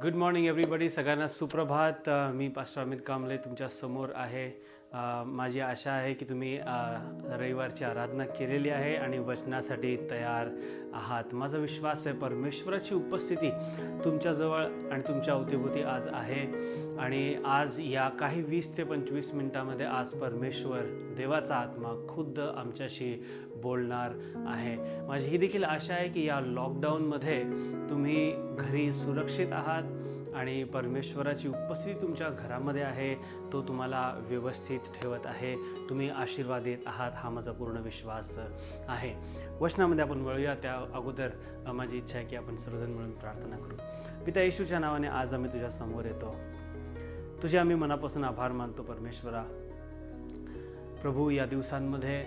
Good morning everybody. सगळ्यांना सुप्रभात. मी pastor Amit Kamble तुमच्या समोर आहे. माझी आशा आहे की तुम्ही रविवारची आराधना केलेली आहे आणि वचनासाठी तयार आहात. माझा विश्वास आहे परमेश्वराची उपस्थिती तुमच्याजवळ आणि तुमच्या अवतीभोवती आज आहे. आणि आज या काही 20 ते 25 मिनटामध्ये आज परमेश्वर देवाचा आत्मा खुद्द आमच्याशी बोलणार आहे. माझी ही देखील आशा आहे की या लॉकडाऊनमध्ये तुम्ही घरी सुरक्षित आहात आणि परमेश्वराची उपस्थिती तुमच्या घरामध्ये आहे. तो तुम्हाला व्यवस्थित ठेवत आहे. तुम्ही आशीर्वादित आहात हा माझा पूर्ण विश्वास आहे. वचनामध्ये आपण वळूया त्या अगोदर माझी इच्छा आहे की आपण सर्वजण मिळून प्रार्थना करू. पिता येशूच्या नावाने आज आम्ही तुझ्या समोर येतो. तुझे आम्ही मनापासून आभार मानतो परमेश्वरा. प्रभू, या दिवसांमध्ये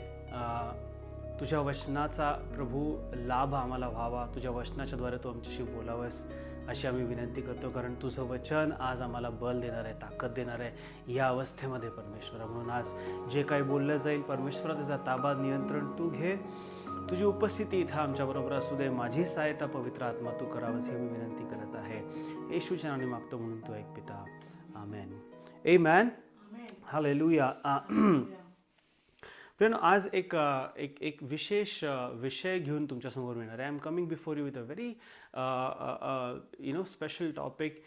तुझ्या वचनाचा प्रभू लाभ आम्हाला व्हावा. तुझ्या वचनाच्याद्वारे तू आमच्याशी बोलावंस अशी आम्ही विनंती करतो. कारण तुझं वचन आज आम्हाला बल देणार आहे, ताकद देणार आहे या अवस्थेमध्ये परमेश्वरा. म्हणून आज जे काही बोललं जाईल परमेश्वरा त्याचा ताबा नियंत्रण तू घे. तुझी उपस्थिती इथं आमच्याबरोबर असू दे. माझी सहायता पवित्र आत्मा तू करावंस ही मी विनंती करत आहे. येशूच्या नावाने मागतो म्हणून तू ऐक पिता. आमेन. आमेन. हालेलुया. फ्रेंड, आज एक विशेष विषय घेऊन तुमच्यासमोर येणार आहे. I am coming before you with a very special topic.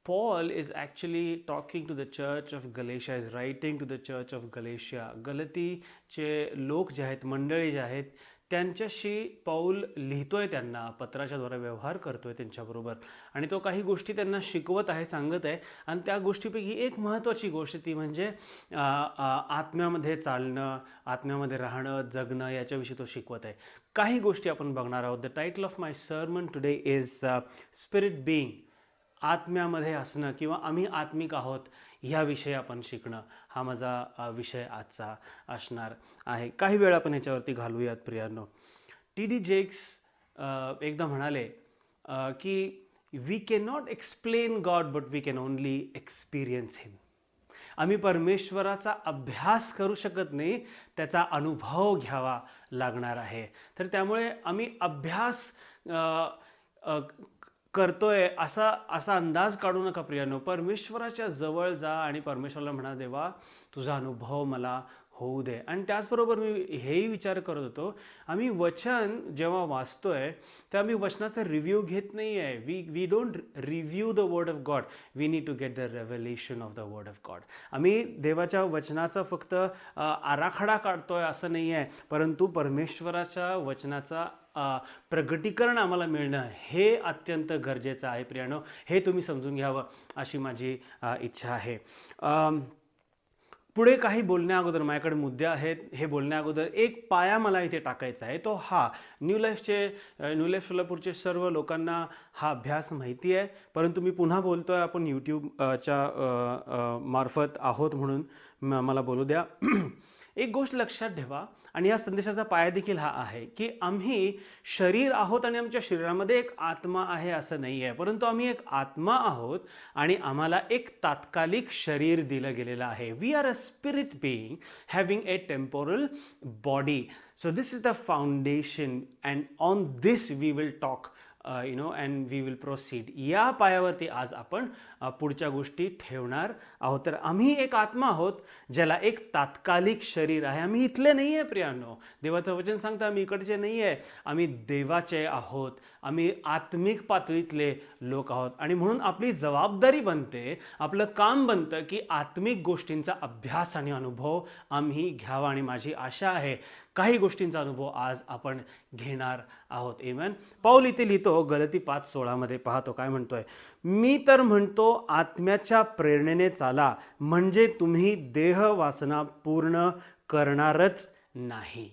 Paul is actually talking to the church of Galatia, is writing to the church of Galatia. गलतीचे लोक जे आहेत, मंडळी जे आहेत, त्यांच्याशी पौल लिहितोय, त्यांना पत्राच्याद्वारे व्यवहार करतोय त्यांच्याबरोबर. आणि तो काही गोष्टी त्यांना शिकवत आहे, सांगत आहे. आणि त्या गोष्टीपैकी एक महत्त्वाची गोष्ट ती म्हणजे आत्म्यामध्ये चालणं, आत्म्यामध्ये राहणं, जगणं याच्याविषयी तो शिकवत आहे. काही गोष्टी आपण बघणार आहोत. The title of my sermon today is spirit being. आत्म्यामध्ये असणं किंवा आम्ही आत्मिक आहोत ह्याविषयी आपण शिकणं हा माझा विषय आजचा असणार आहे. काही वेळ आपण ह्याच्यावरती घालूयात प्रियांनो. टी.डी. जेक्स एकदा म्हणाले की we can not explain God but we can only experience him. आम्ही परमेश्वराचा अभ्यास करू शकत नाही, त्याचा अनुभव घ्यावा लागणार आहे. तर त्यामुळे आम्ही अभ्यास करतोय असा अंदाज काढू नका प्रियानो. परमेश्वराच्या जवळ जा आणि परमेश्वराला म्हणा, देवा तुझा अनुभव मला होऊ दे. आणि त्याचबरोबर मी हेही विचार करत होतो, आम्ही वचन जेव्हा वाचतोय तर आम्ही वचनाचा रिव्ह्यू घेत नाही आहे. We don't review the word of God, we need to get the revelation of the word of God. आम्ही देवाच्या वचनाचा फक्त आराखडा काढतोय असं नाही आहे, परंतु परमेश्वराच्या वचनाचा प्रगटीकरण आम्हाला मिळणं हे अत्यंत गरजेचं आहे प्रियानो. हे तुम्ही समजून घ्यावं अशी माझी इच्छा आहे. पुढे काही बोलण्या अगोदर माझ्याकडे मुद्दे आहेत. हे बोलण्या अगोदर एक पाया मला इथे टाकायचा आहे. तो हा न्यू लाईफ सोलापूरचे सर्व लोकांना हा अभ्यास माहिती आहे, परंतु मी पुन्हा बोलतोय, आपण यूट्यूबच्या मार्फत आहोत म्हणून मला बोलू द्या. एक गोष्ट लक्षात ठेवा आणि या संदेशाचा पाया देखील हा आहे की आम्ही शरीर आहोत आणि आमच्या शरीरामध्ये एक आत्मा आहे असं नाही आहे, परंतु आम्ही एक आत्मा आहोत आणि आम्हाला एक तात्कालिक शरीर दिलं गेलेलं आहे. We are a spirit being having a temporal body. So this is the foundation and on this we will talk and we will proceed. या पायावरती आज आपण पुढच्या गोष्टी ठेवणार आहोत. तर आम्ही एक आत्मा आहोत ज्याला एक तात्कालिक शरीर आहे. आम्ही इथले नाही आहे प्रियांनो. देवाचं वचन सांगतं आम्ही इकडचे नाही आहे, आम्ही देवाचे आहोत. आम्ही आत्मिक पातळीतले लोक आहोत आणि म्हणून आपली जबाबदारी बनते, आपलं काम बनतं की आत्मिक गोष्टींचा अभ्यास आणि अनुभव आम्ही घ्यावा. आणि माझी आशा आहे काही गोष्टींचा अनुभव आज आपण घेणार आहोत. आमेन. पौल इथे लिहितो गलती 5:16 पाहतो काय म्हणतोय. मी तर म्हणतो आत्म्याच्या प्रेरणेने चाला, म्हणजे तुम्ही देह वासना पूर्ण करणारच नाही.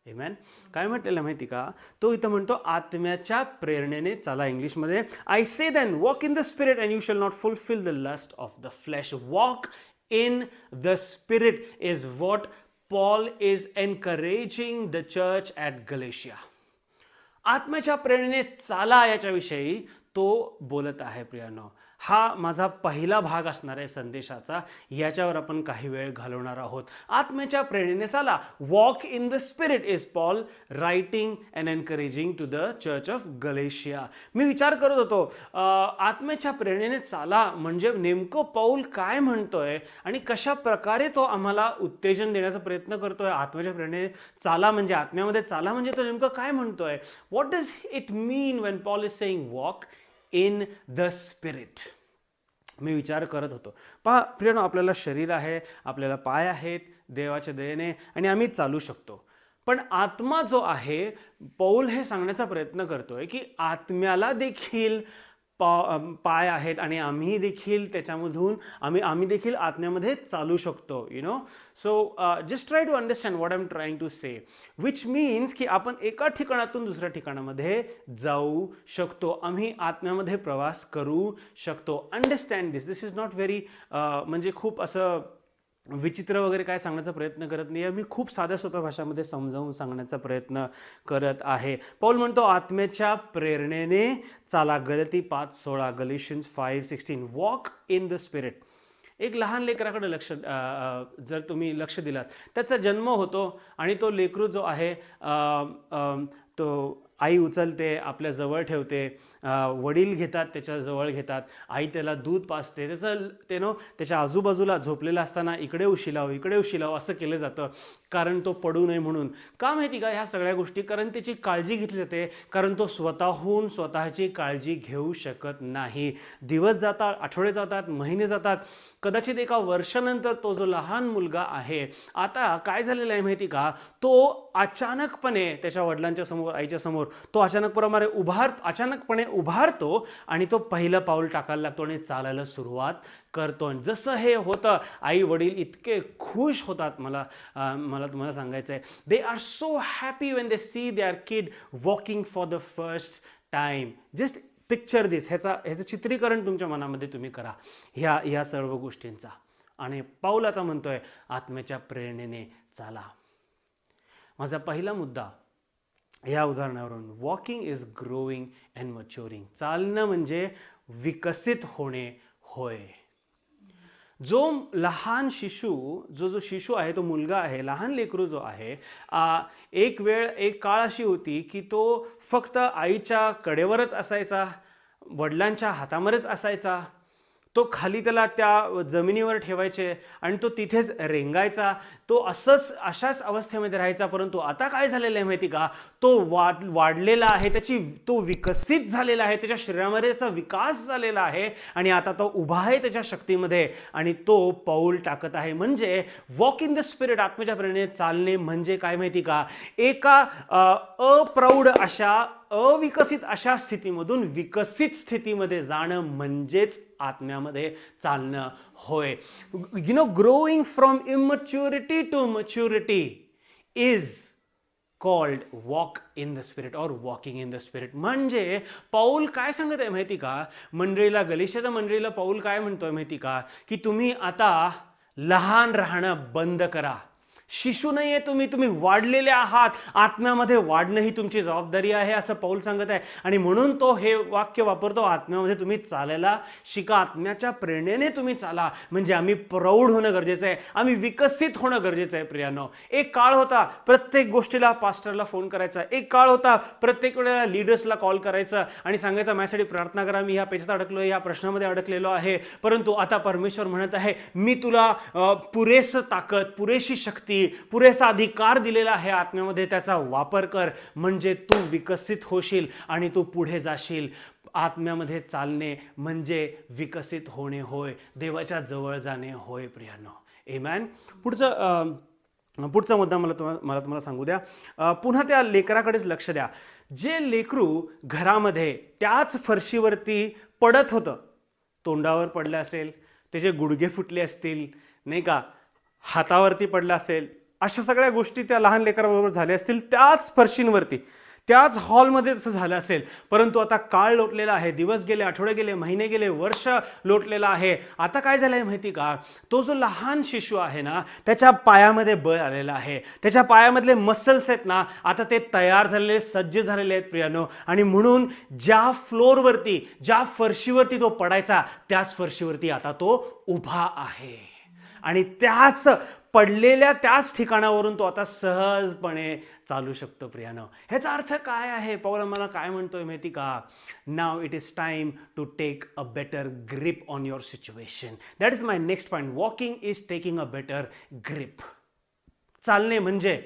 आमेन. काय म्हटलेलं माहिती का? तो इथं म्हणतो आत्म्याच्या प्रेरणेने चाला. इंग्लिशमध्ये I say then walk in the spirit and you shall not fulfil the lust of the flesh. Walk in the spirit is what Paul is encouraging the church at Galatia. आत्म्याच्या प्रेरणेने चाला याच्याविषयी तो बोलत आहे प्रियानो. हा माझा पहिला भाग असणार आहे संदेशाचा. याच्यावर आपण काही वेळ घालवणार आहोत. आत्म्याच्या प्रेरणेने चाला. Walk in the spirit is Paul writing and encouraging to the church of Galatia. मी विचार करत होतो आत्म्याच्या प्रेरणेने चाला म्हणजे नेमकं पौल काय म्हणतोय आणि कशा प्रकारे तो आम्हाला उत्तेजन देण्याचा प्रयत्न करतोय. आत्म्याच्या प्रेरणेने चाला म्हणजे आत्म्यामध्ये चाला म्हणजे तो नेमकं काय म्हणतोय. What does it mean when Paul is saying walk in the spirit. मी विचार करत होतो. पहा प्रियनो, आपल्याला शरीर आहे, आपल्याला पाय आहेत देवाच्या दयेने आणि आम्ही चालू शकतो. पण आत्मा जो आहे, पौल हे सांगण्याचा प्रयत्न करतोय की आत्म्याला देखील पाय आहेत आणि आम्ही देखील त्याच्यामधून आम्ही देखील आत्म्यामध्ये चालू शकतो. So just try to understand what I am trying to say, which means की आपण एका ठिकाणातून दुसऱ्या ठिकाणामध्ये जाऊ शकतो. आम्ही आत्म्यामध्ये प्रवास करू शकतो. Understand this is not very म्हणजे खूप असं विचित्र वगैरे काय सांगण्याचा प्रयत्न करत नाही. मी खूप साध्या सोप्या भाषामध्ये समजावून सांगण्याचा प्रयत्न करत आहे. पौल म्हणतो आत्म्याच्या प्रेरणेने चाला. गलती 5:16, गलिशियन्स 5:16. Walk in the spirit. एक लहान लेकराकडे जर तुम्ही लक्ष दिलात, त्याचा जन्म होतो आणि तो लेकरू जो आहे तो आई उचलते, आपल्या जवळ ठेवते, वडील घेतात, त्याच्या जवळ घेतात, आई त्याला दूध पाजते, त्याच्या आजूबाजूला झोपलेला असताना इकडे उशिलाव असं केलं जातं कारण तो पडू नये म्हणून. का माहिती का ह्या सगळ्या गोष्टी? कारण त्याची काळजी घेतली जाते, कारण तो स्वतःहून स्वतःची काळजी घेऊ शकत नाही. दिवस जातात, आठवडे जातात, महिने जातात, कदाचित एका वर्षानंतर तो जो लहान मुलगा आहे आता काय झालेलं आहे माहिती का, तो अचानकपणे त्याच्या वडिलांच्या समोर, आईच्या समोर तो अचानकपणे उभारतो आणि तो पहिलं पाऊल टाकायला लागतो आणि चालायला सुरुवात करतो. जसं हे होतं, आई वडील इतके खुश होतात. मला तुम्हाला सांगायचं आहे, they are so happy when they see their kid walking for the first time. Just picture this. ह्याचं चित्रीकरण तुमच्या मनामध्ये तुम्ही करा ह्या सर्व गोष्टींचा. आणि पौल आता म्हणतोय आत्म्याच्या प्रेरणेने चाला. माझा पहिला मुद्दा या उदाहरणावरून, वॉकिंग इज ग्रोईंग अँड मच्युरिंग. चालणं म्हणजे विकसित होणे होय. जो लहान शिशू, जो शिशू आहे, तो मुलगा आहे, लहान लेकरू जो आहे, एक काळ अशी होती की तो फक्त आईच्या कडेवरच असायचा, वडिलांच्या हातावरच असायचा. तो खाली त्याला त्या जमिनीवर ठेवायचे आणि तो तिथेच रेंगायचा. तो अशाच अवस्थेमध्ये राहायचा. परंतु आता काय झालेलं आहे माहिती का, तो वाढलेला आहे, तो विकसित झालेला आहे, त्याच्या शरीरामध्ये त्याचा विकास झालेला आहे आणि आता तो उभा आहे त्याच्या शक्तीमध्ये आणि तो पाऊल टाकत आहे. म्हणजे वॉक इन द स्पिरिट, आत्म्याच्या प्रेरणेने चालणे म्हणजे काय माहिती का, एका अप्रौढ अशा अविकसित अशा स्थितीमधून विकसित स्थितीमध्ये जाणं म्हणजेच आत्म्यामध्ये चालणं होय. Growing from immaturity to maturity is called walk in the spirit और वॉकिंग इन द स्पिरिट. म्हणजे पौल काय सांगत आहे माहिती का, गलिशियाच्या मंडळीला पौल काय म्हणतोय माहिती का, की तुम्ही आता लहान राहणं बंद करा. शिशू नाहीये तुम्ही वाढलेले आहात. आत्म्यामध्ये वाढणं ही तुमची जबाबदारी आहे असं पौल सांगत आहे. आणि म्हणून तो हे वाक्य वापरतो, आत्म्यामध्ये तुम्ही चालायला शिका, आत्म्याच्या प्रेरणेने तुम्ही चाला. म्हणजे आम्ही प्रौढ होणं गरजेचं आहे, आम्ही विकसित होणं गरजेचं आहे. प्रियांनो, एक काळ होता प्रत्येक गोष्टीला पास्टरला फोन करायचा, एक काळ होता प्रत्येक वेळेला लीडर्सला कॉल करायचं आणि सांगायचं माझ्यासाठी प्रार्थना करा, मी ह्या पेचात अडकलोय, या प्रश्नामध्ये अडकलेलो आहे. परंतु आता परमेश्वर म्हणत आहे, मी तुला पुरेसं ताकद, पुरेशी शक्ती, पुरेसा अधिकार दिलेला आहे आत्म्यामध्ये, त्याचा वापर कर. म्हणजे तू विकसित होशील आणि तू पुढे जाशील. आत्म्यामध्ये चालणे म्हणजे विकसित होणे होय, देवाच्या जवळ जाणे होय. प्रियांनो, आमेन. पुढचा मुद्दा मला तुम्हाला सांगू द्या. पुन्हा त्या लेकराकडेच लक्ष द्या. जे लेकरू घरामध्ये त्याच फरशीवरती पडत होतं, तोंडावर पडलं असेल, त्याचे गुडघे फुटले असतील, नाही का, हातावरती पडला असेल, अशा सगळ्या गोष्टी त्या लहान लेकराबरोबर झाल्या असतील त्याच फरशींवरती, त्याच हॉलमध्ये तसं झालं असेल, परंतु आता काळ लोटलेला आहे, दिवस गेले, आठवडे गेले, महिने गेले, वर्ष लोटलेलं आहे. आता काय झालंय माहिती का, तो जो लहान शिशु आहे ना, त्याच्या पायामध्ये बळ आलेलं आहे, त्याच्या पायामधले मसल्स आहेत ना, आता ते तयार झालेले, सज्ज झालेले आहेत प्रियानो. आणि म्हणून ज्या फ्लोअरवरती, ज्या फरशीवरती तो पडायचा, त्याच फरशीवरती आता तो उभा आहे. आणि त्याच पडलेल्या त्याच ठिकाणावरून तो आता सहजपणे चालू शकतो प्रियानो. ह्याचा अर्थ काय आहे? पौल आम्हाला काय म्हणतोय माहिती का? Now it is time to take a better grip on your situation. That is my next point. Walking is taking a better grip. चालणे म्हणजे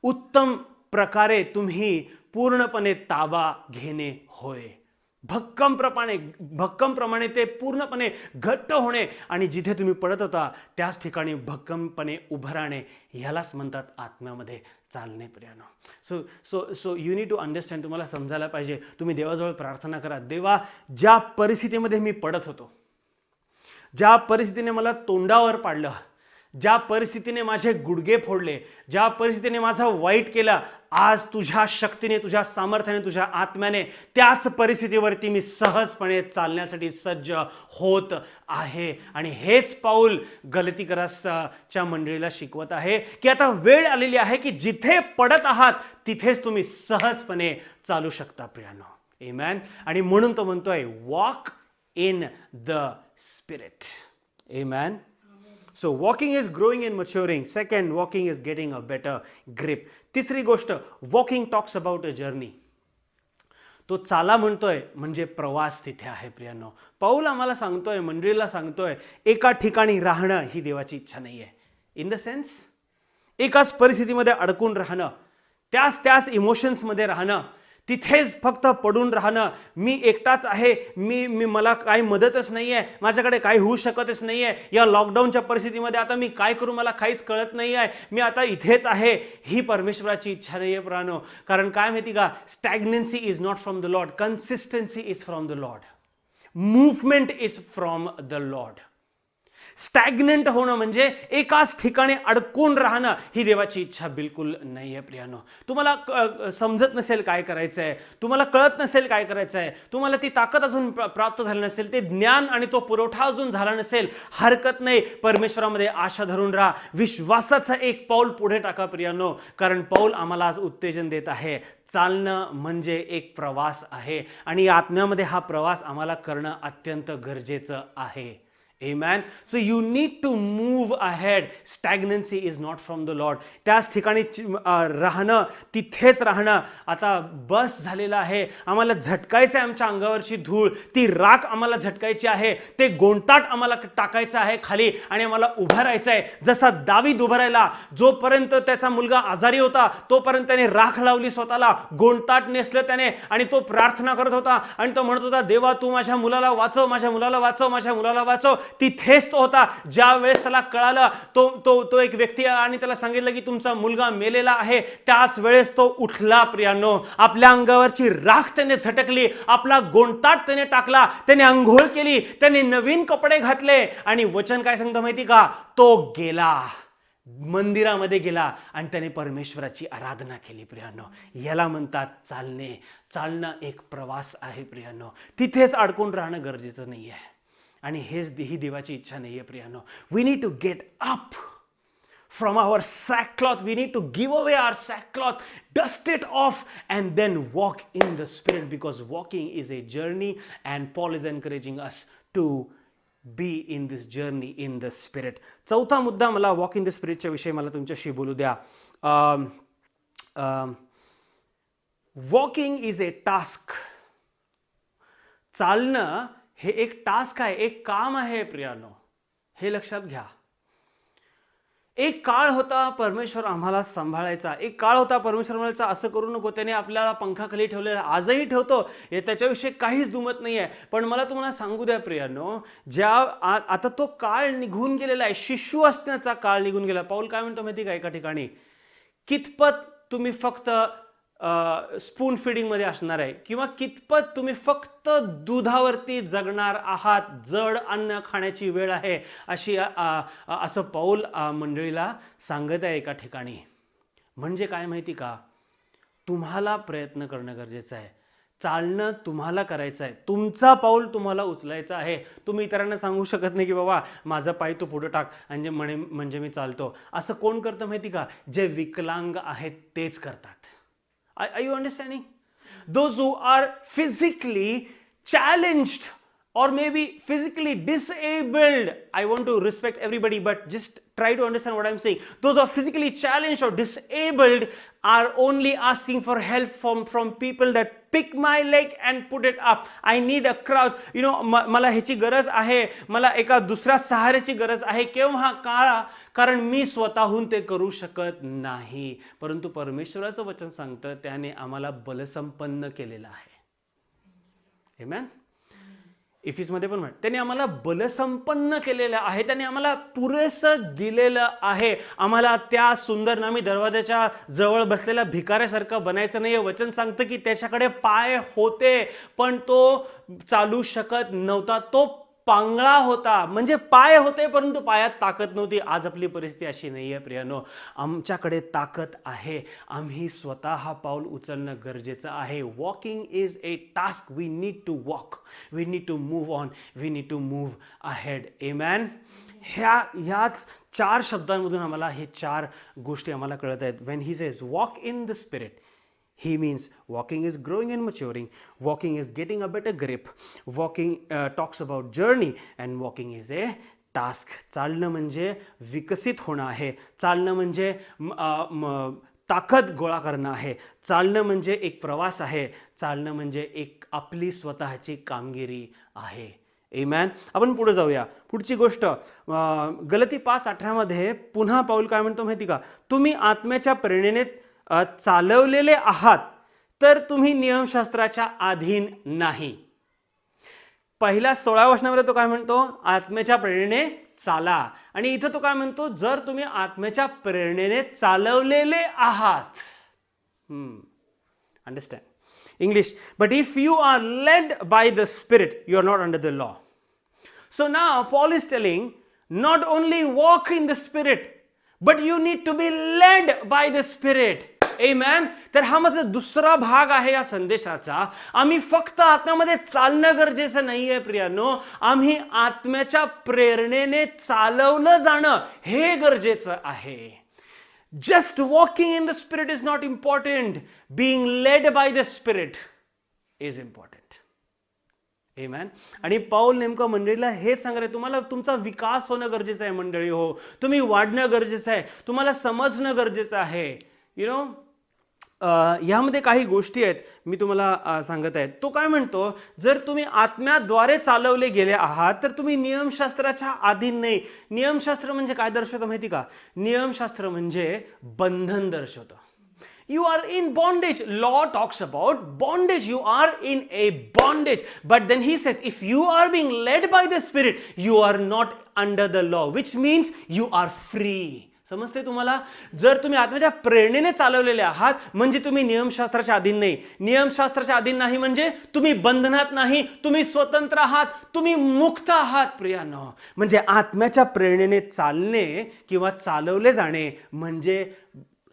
उत्तम प्रकारे तुम्ही पूर्णपणे ताबा घेणे होय. भक्कमप्रमाणे ते पूर्णपणे घट्ट होणे आणि जिथे तुम्ही पडत होता त्याच ठिकाणी भक्कमपणे उभं राहणे, ह्यालाच म्हणतात आत्म्यामध्ये चालणे प्रियानो. So so so you need to understand. तुम्हाला समजायला पाहिजे. तुम्ही देवाजवळ प्रार्थना करा, देवा, ज्या परिस्थितीमध्ये मी पडत होतो, ज्या परिस्थितीने मला तोंडावर पाडलं, ज्या परिस्थितीने माझे गुडघे फोडले, ज्या परिस्थितीने माझं वाईट केलं, आज तुझ्या शक्तीने, तुझ्या सामर्थ्याने, तुझ्या आत्म्याने त्याच परिस्थितीवरती मी सहजपणे चालण्यासाठी सज्ज होत आहे. आणि हेच पाऊल गलतीकरासच्या मंडळीला शिकवत आहे की आता वेळ आलेली आहे की जिथे पडत आहात तिथेच तुम्ही सहजपणे चालू शकता प्रियानो. आमेन. आणि म्हणून तो म्हणतोय walk in the spirit. Amen. So walking is growing and maturing. Second, walking is getting a better grip. तिसरी गोष्ट, walking talks about a journey. तो चाला म्हणतोय म्हणजे प्रवास तिथे आहे प्रियानो. पौल आम्हाला सांगतोय, मंडळीला सांगतोय, एका ठिकाणी राहणं ही देवाची इच्छा नाहीये. इन द सेन्स, एकाच परिस्थितीमध्ये अडकून राहणं, त्याच इमोशन्समध्ये राहणं, तिथेच फक्त पडून राहणं, मी एकटाच आहे, मी मला काही मदतच नाही आहे, माझ्याकडे काही होऊ शकतच नाही आहे, या लॉकडाऊनच्या परिस्थितीमध्ये आता मी काय करू, मला काहीच कळत नाही आहे, मी आता इथेच आहे, ही परमेश्वराची इच्छा नाही आहे प्राणो. कारण काय माहिती का, stagnancy is not from the Lord, consistency is from the Lord, movement is from the Lord. Stagnant होणं म्हणजे एकाच ठिकाणी अडकून राहणं ही देवाची इच्छा बिलकुल नाही आहे प्रियानो. तुम्हाला समजत नसेल काय करायचं आहे, तुम्हाला कळत नसेल काय करायचं आहे, तुम्हाला ती ताकद अजून प्राप्त झाली नसेल, ते ज्ञान आणि तो पुरवठा अजून झाला नसेल, हरकत नाही. परमेश्वरामध्ये आशा धरून राहा, विश्वासाचं एक पाऊल पुढे टाका प्रियानो. कारण पाऊल आम्हाला आज उत्तेजन देत आहे. चालणं म्हणजे एक प्रवास आहे आणि आत्म्यामध्ये हा प्रवास आम्हाला करणं अत्यंत गरजेचं आहे. Amen. So you need to move ahead. Stagnancy is not from the Lord. त्याच ठिकाणी राहणं, तिथेच राहणं आता बस झालेलं आहे. आम्हाला झटकायचं आहे आमच्या अंगावरची धूळ, ती राख आम्हाला झटकायची आहे, ते गोंटाट आम्हाला टाकायचं आहे खाली आणि आम्हाला उभं राहायचं आहे. जसा दावीद उभं राहिला, जोपर्यंत त्याचा मुलगा आजारी होता तोपर्यंत त्याने राख लावली स्वतःला, गोंटाट नेसलं त्याने आणि तो प्रार्थना करत होता आणि तो म्हणत होता, देवा तू माझ्या मुलाला वाचव, माझ्या मुलाला वाचव, माझ्या मुलाला वाचव. तिथेच तो होता. ज्या वेळेस त्याला कळालं, तो एक व्यक्ती आणि त्याला सांगितलं की तुमचा मुलगा मेलेला आहे, त्याच वेळेस तो उठला प्रियानो. आपल्या अंगावरची राख त्याने झटकली, आपला गोंटाट त्याने टाकला, त्याने अंघोळ केली, त्याने नवीन कपडे घातले आणि वचन काय सांगतं माहिती का, तो गेला, मंदिरामध्ये गेला आणि त्याने परमेश्वराची आराधना केली प्रियानो. याला म्हणतात चालणे. चालणं एक प्रवास आहे प्रियानो. तिथेच अडकून राहणं गरजेचं नाही आहे आणि ही देवाची इच्छा नाही आहे प्रियानो. We need to get up from our sackcloth. We need to give away our sackcloth, dust it off and then walk in the spirit, because walking is a journey and Paul is encouraging us to be in this journey in the spirit. चौथा मुद्दा मला walk in the spirit च्या विषयी मला तुमच्याशी बोलू द्या. walking is a task. चालणं हे एक टास्क आहे, एक काम आहे प्रियानो. हे लक्षात घ्या. एक काळ होता परमेश्वर आम्हाला सांभाळायचा, एक काळ होता परमेश्वर म्हणायचा असं करू नको, त्याने आपल्याला पंखाखाली ठेवलेला, आजही ठेवतो, हे त्याच्याविषयी काहीच दुमत नाही आहे. पण मला तुम्हाला सांगू द्या प्रियानो, आता तो काळ निघून गेलेला आहे, शिशु असण्याचा काळ निघून गेला. पाऊल काय म्हणतो माहिती का एका ठिकाणी, कितपत तुम्ही फक्त स्पून फिडिंग मध्ये असणार आहे किंवा कितपत तुम्ही फक्त दुधावरती जगणार आहात, जड अन्न खाण्याची वेळ आहे, असं पाऊल मंडळीला सांगत आहे एका ठिकाणी. म्हणजे काय माहिती का, तुम्हाला प्रयत्न करणं गरजेचं आहे. चालणं तुम्हाला करायचं आहे. तुमचा पाऊल तुम्हाला उचलायचा आहे. तुम्ही इतरांना सांगू शकत नाही की बाबा माझा पाय तू पुढे टाक म्हणजे मी चालतो. असं कोण करतं माहिती का? जे विकलांग आहेत तेच करतात. Are you understanding? Those who are physically challenged or maybe physically disabled, I want to respect everybody, but just try to understand what I'm saying. Those who are physically challenged or disabled are only asking for help from people that pick my leg and put it up. I need a crowd. You know, मला ह्याची गरज आहे, मला एका दुसऱ्या सहाऱ्याची गरज आहे. केव्हा? कारण मी स्वतःहून ते करू शकत नाही. परंतु परमेश्वराचं वचन सांगतं त्याने आम्हाला बलसंपन्न केलेलं आहे. आमेन. इफिसमध्ये पण त्यांनी आम्हाला बलसंपन्न केलेलं आहे. त्यांनी आम्हाला पुरेसं दिलेलं आहे. आम्हाला त्या सुंदर नामी दरवाजाच्या जवळ बसलेल्या भिकाऱ्यासारखं बनायचं नाही. वचन सांगतं की त्याच्याकडे पाय होते पण तो चालू शकत नव्हता. तो पांगळा होता. म्हणजे पाय होते परंतु पायात ताकद नव्हती. आज आपली परिस्थिती अशी नाही आहे प्रियानो. आमच्याकडे ताकद आहे. आम्ही स्वतः पाऊल उचलणं गरजेचं आहे. Walking is a task. We need to walk. We need to move on. We need to move ahead. Amen. ह्याच 4 शब्दांमधून आम्हाला हे 4 गोष्टी आम्हाला कळत आहेत. When he says walk in the spirit, he means walking is growing and maturing, walking is getting a better grip, walking talks about journey, and walking is a task. चालणं म्हणजे विकसित होणं आहे. चालणं म्हणजे ताकद गोळा करणं आहे. चालणं म्हणजे एक प्रवास आहे. चालणं म्हणजे एक आपली स्वतःची कामगिरी आहे. आमेन. आपण पुढे जाऊया. पुढची गोष्ट गलती 5:18 मध्ये पुन्हा पाऊल काय म्हणतो माहिती का? तुम्ही आत्म्याच्या प्रेरणेने चालवलेले आहात तर तुम्ही नियमशास्त्राच्या अधीन नाही. पहिल्या 16 वचनामध्ये तो काय म्हणतो? आत्म्याच्या प्रेरणेने चाला. आणि इथं तो काय म्हणतो? जर तुम्ही आत्म्याच्या प्रेरणेने चालवलेले आहात. Understand? English. But if you are led by the spirit you are not under the law. So now Paul is telling not only walk in the spirit but you need to be led by the Spirit. Amen. तर हा माझा दुसरा भाग आहे या संदेशाचा. आम्ही फक्त आत्म्यामध्ये चालणं गरजेचं नाहीये प्रियानो. आम्ही आत्म्याच्या प्रेरणेने चालवलं जाणं हे गरजेचं आहे. Just walking in the Spirit is not important. Being led by the Spirit is important. आमेन. आणि पाऊल नेमकं मंडळीला हेच सांगणार, तुम्हाला तुमचा विकास होणं गरजेचं आहे मंडळी हो. तुम्ही वाढणं गरजेचं आहे. तुम्हाला समजणं गरजेचं आहे. यु नो ह्यामध्ये काही गोष्टी आहेत मी तुम्हाला सांगत आहे. तो काय म्हणतो? जर तुम्ही आत्म्याद्वारे चालवले गेले आहात तर तुम्ही नियमशास्त्राच्या अधीन नाही. नियमशास्त्र म्हणजे काय दर्शवतं माहिती का? नियमशास्त्र म्हणजे बंधन दर्शवतं. You are in bondage. Law talks about bondage. You are in a bondage. But then he says, if you are being led by the Spirit, you are not under the law, which means you are free. समजते तुम्हाला? जर तुम्ही आत्म्याच्या प्रेरणेने चालवलेले आहात म्हणजे तुम्ही नियमशास्त्राच्या अधीन नाही. नियमशास्त्राच्या अधीन नाही म्हणजे तुम्ही बंधनात नाही. तुम्ही स्वतंत्र आहात. तुम्ही मुक्त आहात प्रियानो. म्हणजे आत्म्याच्या प्रेरणेने चालणे किंवा चालवले जाणे म्हणजे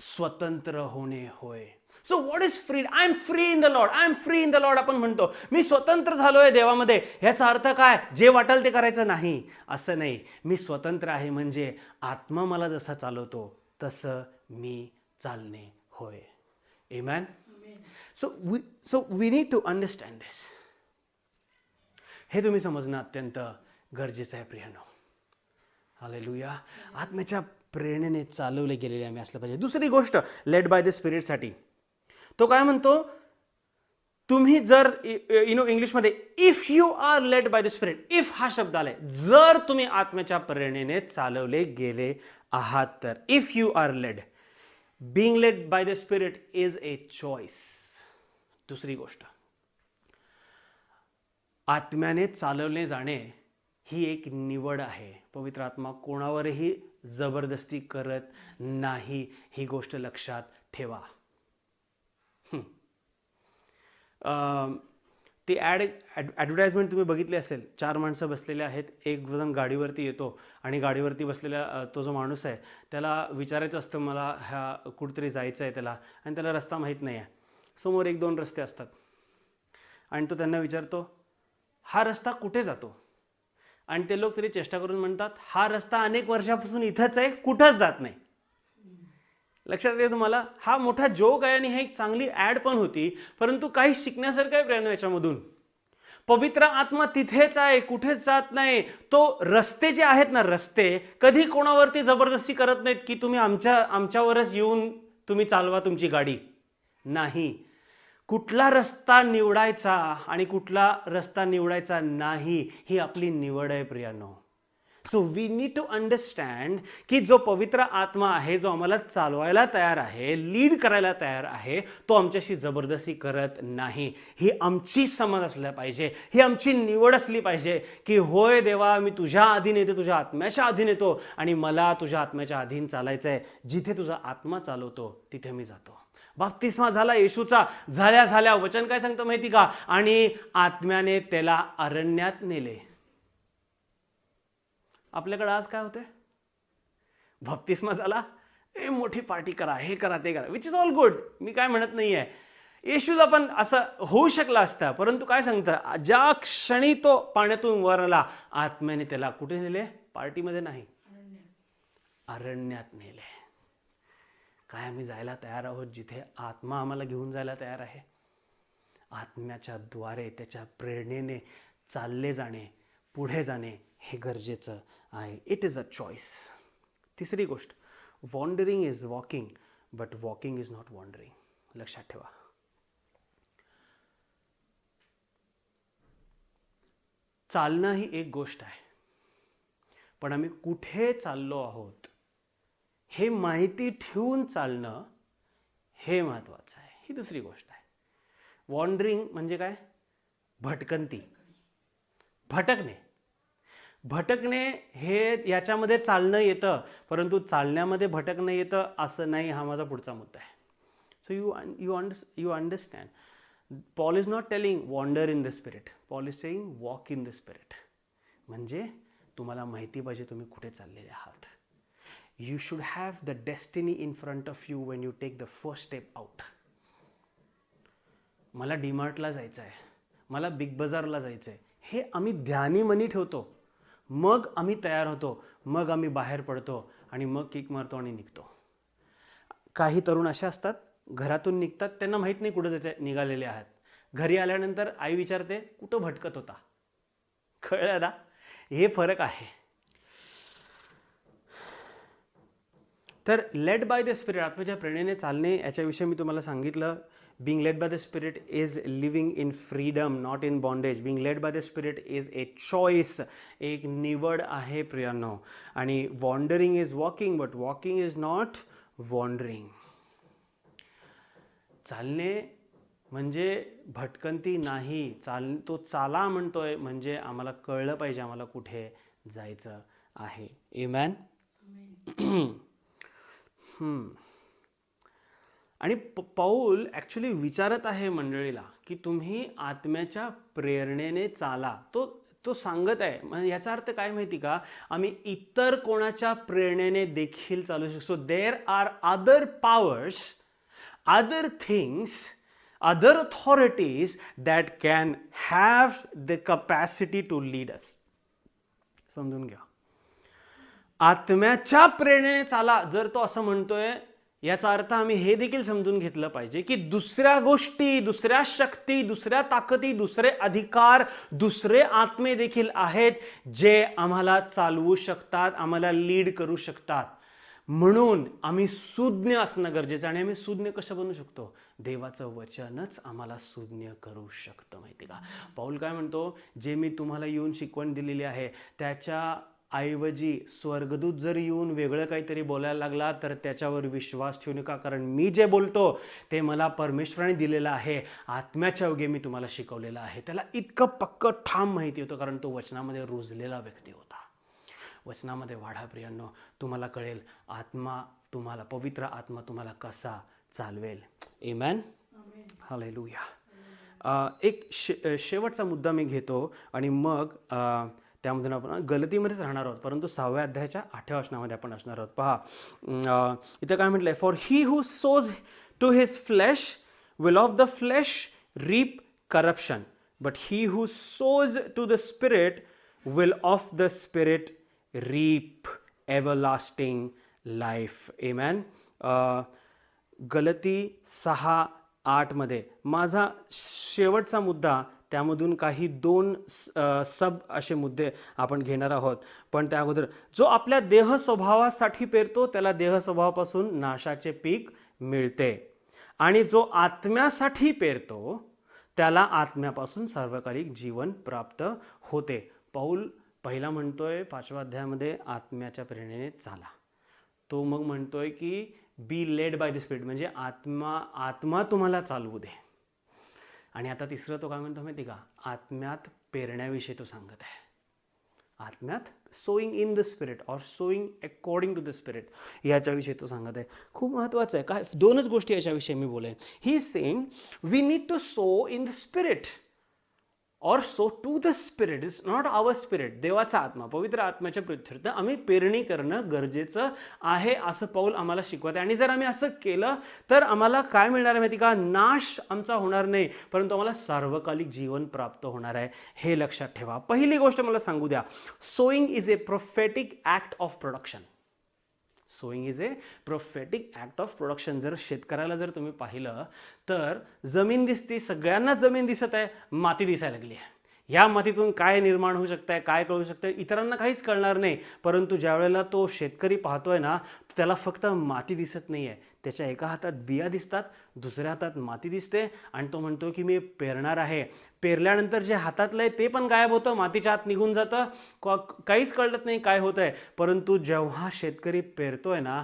स्वतंत्र होणे होय. So what is free? I am free in the Lord. I am free in the Lord आपण म्हणतो. मी स्वतंत्र झालोय देवामध्ये. ह्याचा अर्थ काय? जे वाटेल ते करायचं नाही असं नाही. मी स्वतंत्र आहे म्हणजे आत्मा मला जसा चालवतो तसं मी चालणे होय. Amen. So we need to understand this. हे तुम्ही समजणं अत्यंत गरजेचं आहे प्रियानो. हालेलुया. आत्म्याच्या प्रेरणेने चालवले गेलेले आम्ही असलं पाहिजे. दुसरी गोष्ट लेड बाय द स्पिरिटसाठी तो काय म्हणतो? तुम्ही जर इंग्लिशमध्ये if you are led by the spirit, if हा शब्द आलाय, जर तुम्ही आत्म्याच्या प्रेरणेने चालवले गेले आहात तर. If you are led, being led by the spirit is a choice. दुसरी गोष्ट, आत्म्याने चालवले जाणे ही एक निवड आहे. पवित्र आत्मा कोणावरही जबरदस्ती करत नाही. ही गोष्ट लक्षात ठेवा. ती ॲडव्हर्टाइजमेंट तुम्ही बघितली असेल. 4 माणसं बसलेले आहेत. एक जण गाडीवरती येतो आणि गाडीवरती बसलेला तो जो माणूस आहे त्याला विचारायचं असतं मला ह्या कुठेतरी जायचं आहे त्याला आणि त्याला रस्ता माहीत नाही आहे. समोर 1-2 रस्ते असतात आणि तो त्यांना विचारतो, हा रस्ता कुठे जातो? आणि ते लोक तरी चेष्टा करून म्हणतात, हा रस्ता अनेक वर्षापासून इथंच आहे, कुठंच जात नाही. लक्षात येते तुम्हाला? हा मोठा जोक आहे आणि ही एक चांगली ॲड पण होती, परंतु काही शिकण्यासारखं आहे प्रेरणा याच्यामधून. पवित्र आत्मा तिथेच आहे, कुठेच जात नाही. तो रस्ते जे आहेत ना, रस्ते कधी कोणावरती जबरदस्ती करत नाहीत की तुम्ही आमच्यावरच येऊन तुम्ही चालवा तुमची गाडी. नाही. कुठला रस्ता निवडायचा आणि कुठला रस्ता निवडायचा नाही, ही आपली निवड आहे प्रियानो. So we need to understand की जो पवित्र आत्मा आहे, जो आम्हाला चालवायला तयार आहे, लीड करायला तयार आहे, तो आमच्याशी जबरदस्ती करत नाही. ही आमची समज असल्या पाहिजे, ही आमची निवड असली पाहिजे की होय देवा, मी तुझ्या अधीन येतो, तुझ्या आत्म्याच्या अधीन येतो आणि मला तुझ्या आत्म्याच्या अधीन चालायचं आहे. जिथे तुझा आत्मा चालवतो तिथे मी जातो. बाप्तिस्मा झाला येशूचा, झाल्या वचन काय सांगतं माहिती का? आणि आत्म्याने त्याला अरण्यात नेले. आपल्याकडे आज काय होते? बाप्तिस्मा झाला, मोठी पार्टी करा, हे करा, ते करा, विच इज ऑल गुड. मी काय म्हणत नाहीये. येशूला पण असं होऊ शकलं असतं, परंतु काय सांगतं, ज्या क्षणी तो पाण्यातून वर आला, आत्म्याने त्याला कुठे नेले? पार्टीमध्ये नाही, अरण्यात नेले. काय आम्ही जायला तयार आहोत जिथे आत्मा आम्हाला घेऊन जायला तयार आहे? आत्म्याच्या द्वारे, त्याच्या प्रेरणेने चालले जाणे, पुढे जाणे हे गरजेचं आहे. It is a choice. तिसरी गोष्ट, wandering is walking but walking is not wandering. लक्षात ठेवा. चालणं ही एक गोष्ट आहे, पण आम्ही कुठे चाललो आहोत हे माहिती ठेवून चालणं हे महत्त्वाचं आहे. ही दुसरी गोष्ट आहे. वॉन्डरिंग म्हणजे काय? भटकंती, भटकणे हे याच्यामध्ये चालणं येतं, परंतु चालण्यामध्ये भटकणं येतं असं नाही. हा माझा पुढचा मुद्दा आहे. So you understand, Paul is not telling wander in the spirit, Paul is saying walk in the spirit. म्हणजे तुम्हाला माहिती पाहिजे तुम्ही कुठे चाललेले आहात. You should have the destiny in front of you when you take the first step out. मला डीमार्टला जायचं आहे, मला बिग बाजारला जायचं आहे, हे आम्ही ध्यानी मनी ठेवतो. मग आम्ही तयार होतो, मग आम्ही बाहेर पडतो आणि मग किक मारतो आणि निघतो. काही तरुण असे असतात, घरातून निघतात, त्यांना माहीत नाही कुठं जायचं, निघालेले आहात. घरी आल्यानंतर आई विचारते, कुठं भटकत होता? कळलं ना? हे फरक आहे. तर लेड बाय द स्पिरिट, आत्म्याच्या प्रेरणेने चालणे, याच्याविषयी मी तुम्हाला सांगितलं. Being led by the spirit is living in freedom, not in bondage. Being led by the spirit is a choice, एक निवड आहे प्रियांनो. आणि wandering is walking but walking is not wandering. चालणे म्हणजे भटकंती नाही. तो चाला म्हणतोय म्हणजे आम्हाला कळलं पाहिजे आम्हाला कुठे जायचं आहे. आमेन. आणि पौल ॲक्च्युली विचारत आहे मंडळीला की तुम्ही आत्म्याच्या प्रेरणेने चाला. तो सांगत आहे. म्हणजे याचा अर्थ काय माहिती का? आम्ही इतर कोणाच्या प्रेरणेने देखील चालू शकतो. So there are other powers, other things, other authorities that can have the capacity to lead us. समजून घ्या. आत्म्याच्या प्रेरणेने चाला जर तो असं म्हणतोय, याचा अर्थ आम्ही हे देखील समजून घेतलं पाहिजे की दुसऱ्या गोष्टी, दुसऱ्या शक्ती, दुसऱ्या ताकदी, दुसरे अधिकार, दुसरे आत्मे देखील आहेत जे आम्हाला चालवू शकतात, आम्हाला लीड करू शकतात. म्हणून आम्ही सुज्ञ असणं गरजेचं. आणि आम्ही सुज्ञ कसं बनू शकतो? देवाचं वचनच आम्हाला सुज्ञ करू शकतं. माहिती का? पौल काय म्हणतो? जे मी तुम्हाला येऊन शिकवण दिलेली आहे त्याच्या ऐवजी स्वर्गदूत जर येऊन वेगळं काहीतरी बोलायला लागला तर त्याच्यावर विश्वास ठेवू नका, कारण मी जे बोलतो ते मला परमेश्वराने दिलेलं आहे. आत्म्याच्या योगे मी तुम्हाला शिकवलेलं आहे. त्याला इतकं पक्कं ठाम माहिती होतं, कारण तो वचनामध्ये रुजलेला व्यक्ती होता. वचनामध्ये वाढा प्रियांनो, तुम्हाला कळेल तुम्हाला पवित्र आत्मा तुम्हाला कसा चालवेल. आमेन. हालेलुया. एक शेवटचा मुद्दा मी घेतो आणि मग त्यामधून आपण गलतीमध्येच राहणार आहोत, परंतु 6व्या अध्यायाच्या 8व्या वचनामध्ये आपण असणार आहोत. पहा, इथं काय म्हटलंय? For he who sows to his flesh will of the flesh reap corruption, but he who sows to the Spirit will of the Spirit reap everlasting life. Amen. गलती 6:8 मध्ये माझा शेवटचा मुद्दा, त्यामधून काही 2 सब असे मुद्दे आपण घेणार आहोत. पण त्या अगोदर, जो आपल्या देह स्वभावासाठी पेरतो त्याला देह स्वभावापासून नाशाचे पीक मिळते, आणि जो आत्म्यासाठी पेरतो त्याला आत्म्यापासून सार्वकालिक जीवन प्राप्त होते. पौल पहिला म्हणतोय 5व्या अध्यायामध्ये आत्म्याच्या प्रेरणेने चाला. तो मग म्हणतोय की बी लेड बाय द स्पिरिट, म्हणजे आत्मा तुम्हाला चालवू दे. आणि आता तिसरं तो काय म्हणतो माहिती का, आत्म्यात पेरण्याविषयी तो सांगत आहे. आत्म्यात sowing in the spirit or sowing according to the spirit, याच्याविषयी तो सांगत आहे. खूप महत्त्वाचं आहे. काय 2च गोष्टी याच्याविषयी मी बोलेन. He is saying we need to sow in the spirit or sow to the spirit. Is not our spirit. देवाचा आत्मा, पवित्र आत्म्याच्या प्रित्यर्थ आम्ही पेरणी करणं गरजेचं आहे, असं पौल आम्हाला शिकवत आहे. आणि जर आम्ही असं केलं तर आम्हाला काय मिळणार आहे माहिती का, नाश आमचा होणार नाही, परंतु आम्हाला सार्वकालिक जीवन प्राप्त होणार आहे. हे लक्षात ठेवा. पहिली गोष्ट मला सांगू द्या, sowing is a prophetic act of production. Sowing is a prophetic act of production. जर शेतकऱ्याला जर तुम्ही पाहिलं तर जमीन दिसते, सगळ्यांना जमीन दिसत आहे, माती दिसायला लागली आहे. ह्या मातीतून काय निर्माण होऊ शकतं, काय कळू शकतं, इतरांना काहीच कळणार नाही. परंतु ज्या वेळेला तो शेतकरी पाहतोय ना, त्याला फक्त माती दिसत नाही आहे, त्याच्या एका हातात बिया दिसतात, दुसऱ्या हातात माती दिसते, आणि तो म्हणतो की मी पेरणार आहे. पेरल्यानंतर जे हातातलं आहे ते पण गायब होतं, मातीच्या आत निघून जातं, काहीच कळत नाही काय होत आहे. परंतु जेव्हा शेतकरी पेरतोय ना,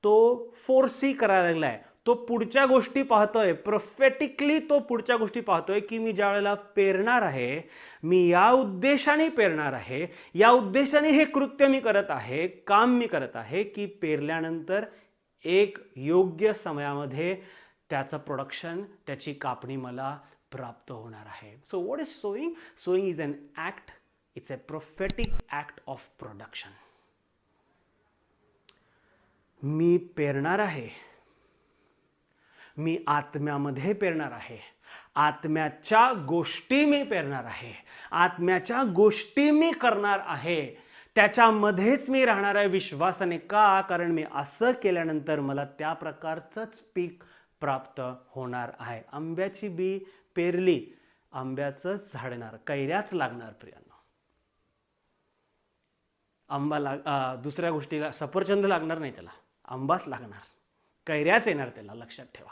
तो फोरसी करायला लागलाय, तो पुढच्या गोष्टी पाहतोय, प्रोफेटिकली तो पुढच्या गोष्टी पाहतोय की मी ज्या वेळेला पेरणार आहे, मी या उद्देशाने पेरणार आहे, या उद्देशाने हे कृत्य मी करत आहे, काम मी करत आहे, की पेरल्यानंतर एक योग्य समयामध्ये त्याचं प्रोडक्शन, त्याची कापणी मला प्राप्त होणार आहे. So what is sowing? Sowing is an act, it's a prophetic act of production. मी पेरणार आहे, मी आत्म्यामध्ये पेरणार आहे, आत्म्याच्या गोष्टी मी पेरणार आहे, आत्म्याच्या गोष्टी मी करणार आहे, त्याच्यामध्येच मी राहणार आहे विश्वासाने. का? कारण मी असं केल्यानंतर मला त्या प्रकारचंच पीक प्राप्त होणार आहे. आंब्याची बी पेरली, आंब्याचंच झाड येणार, कैऱ्याच लागणार प्रियांनो. दुसऱ्या गोष्टीला सफरचंद लागणार नाही, त्याला आंबाच लागणार, कैऱ्याच येणार त्याला, लक्षात ठेवा.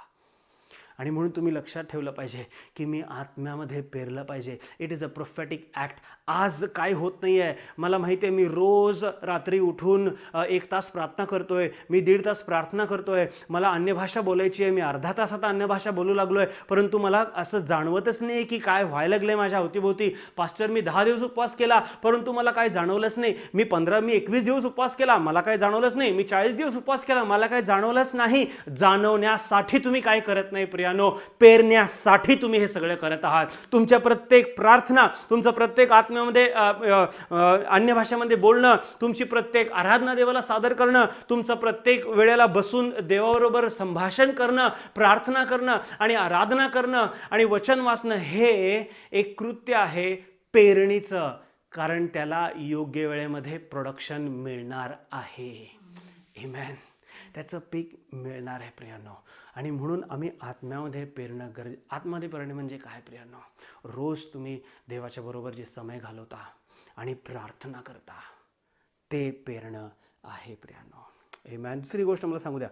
आणि म्हणून तुम्ही लक्षात ठेवलं पाहिजे की मी आत्म्यामध्ये पेरलं पाहिजे. It is a prophetic act. आज काय होत नाही आहे, मला माहिती आहे, मी रोज रात्री उठून 1 तास प्रार्थना करतोय, मी 1.5 तास प्रार्थना करतोय, मला अन्यभाषा बोलायची आहे, मी अर्धा तास आता अन्यभाषा बोलू लागलोय, परंतु मला असं जाणवतच नाही की काय व्हायला लागलंय माझ्या अवतीभोवती. पास्टर, मी 10 दिवस उपवास केला, परंतु मला काय जाणवलंच नाही. मी 21 दिवस उपवास केला, मला काय जाणवलंच नाही. मी 40 दिवस उपवास केला, मला काय जाणवलंच नाही. जाणवण्यासाठी तुम्ही काय करत नाही प्रियानो, पेरण्यासाठी तुम्ही हे सगळं करत आहात. तुमच्या प्रत्येक प्रार्थना, तुमचं प्रत्येक आत्म्यामध्ये अन्य भाषेमध्ये बोलणं, तुमची प्रत्येक आराधना देवाला सादर करणं, तुमचं प्रत्येक वेळेला बसून देवाबरोबर संभाषण करणं, प्रार्थना करणं आणि आराधना करणं आणि वचन वाचणं, हे एक कृत्य आहे पेरणीचं. कारण त्याला योग्य वेळेमध्ये प्रोडक्शन मिळणार आहे. आमेन. त्याचं पीक मिळणार आहे प्रियांनो. आणि म्हणून आम्ही आत्म्यामध्ये पेरणं आत्म्यामध्ये पेरणे म्हणजे काय प्रियांनो? रोज तुम्ही देवाच्या बरोबर जे समय घालवता आणि प्रार्थना करता, ते पेरणं आहे प्रियांनो. आमेन. दुसरी गोष्ट मला सांगू द्या,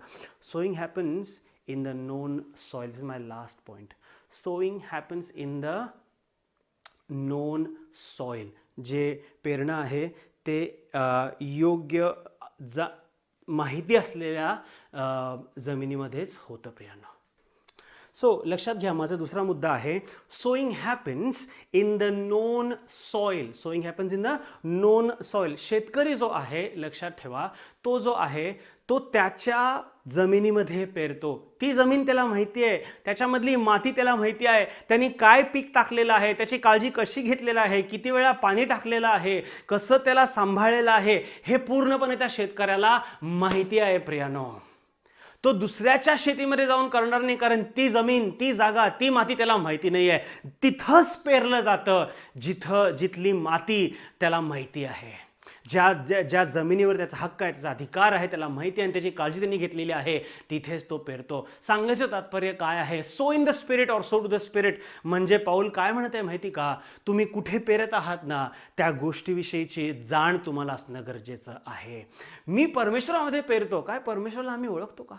sowing happens in the non soil. This is my last point. Sowing happens in the non soil. जे पेरणं आहे ते योग्य माहिती असलेल्या जमिनीमध्येच होतं प्रियांनो. सो लक्षात घ्या, माझा दुसरा मुद्दा आहे, sowing happens in the non soil. Sowing happens in the non soil. शेतकरी जो आहे, लक्षात ठेवा, तो जो आहे तो त्याच्या जमिनीमध्ये पेरतो. ती जमीन त्याला माहिती आहे, त्याच्यामधली माती त्याला माहिती आहे, त्यांनी काय पीक टाकलेलं आहे, त्याची काळजी कशी घेतलेलं आहे, किती वेळा पाणी टाकलेलं आहे, कसं त्याला सांभाळलेलं आहे, हे पूर्णपणे त्या शेतकऱ्याला माहिती आहे प्रियानो. तो दुसऱ्याच्या शेतीमध्ये जाऊन करणार नाही, कारण ती जमीन, ती जागा, ती माती त्याला माहिती नाही आहे. तिथंच पेरलं जातं जिथली माती त्याला माहिती आहे. ज्या जमिनीवर त्याचा हक्क आहे, त्याचा अधिकार आहे, त्याला माहिती आहे आणि त्याची काळजी त्यांनी घेतलेली आहे, तिथेच तो पेरतो. सांगायचं तात्पर्य काय आहे? So in the spirit or sow to the spirit. म्हणजे पाऊल काय म्हणत आहे माहिती का? तुम्ही कुठे पेरत आहात ना, त्या गोष्टीविषयीची जाण तुम्हाला असणं गरजेचं आहे. मी परमेश्वरामध्ये पेरतो काय? परमेश्वराला आम्ही ओळखतो का?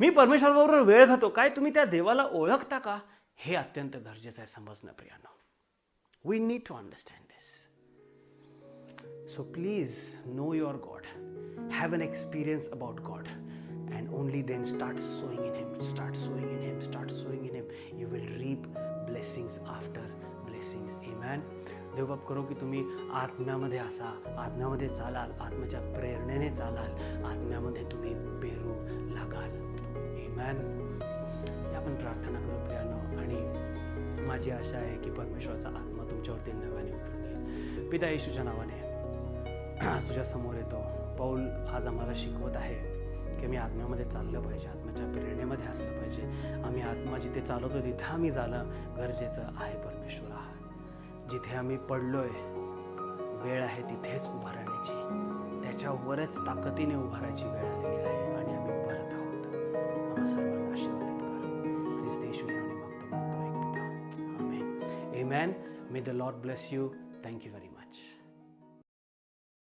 मी परमेश्वराबरोबर वेळ घालतो काय? तुम्ही त्या देवाला ओळखता का? हे अत्यंत गरजेचं आहे समजणं प्रियांनो. We need to understand this. So please know your God, have an experience about God, and only then start sowing in Him, start sowing in Him, start sowing in Him. You will reap blessings after blessings. Amen. देवबाप करो की तुम्ही आत्म्यामध्ये असा, आत्म्यामध्ये चालाल, आत्म्याच्या प्रेरणेने चालाल, आत्म्यामध्ये तुम्ही पेरू लागाल. Amen. आपण प्रार्थना करू प्रियांनो, आणि माझी आशा आहे की परमेश्वराचा आत्मा तुमच्यावरती नव्याने उतरून येईल. पिता येशूच्या नावाने आज तुझ्या समोर येतो. पौल आज आम्हाला शिकवत आहे की आम्ही आत्म्यामध्ये चाललं पाहिजे, आत्म्याच्या प्रेरणेमध्ये असलं पाहिजे. आम्ही आत्मा जिथे चालवतो तिथं आम्ही जाणं गरजेचं आहे. परमेश्वरा, जिथे आम्ही पडलोय, वेळ आहे तिथेच उभा राहण्याची, त्याच्यावरच ताकदीने उभा राहायची वेळ आलेली आहे आणि आम्ही परत आहोत. आम्हा सर्वांना आशीर्वादित कर. ख्रिस्त येशूच्या नावाने मागतो एक पिता. आमेन. Amen. May the Lord bless you. Thank you very much.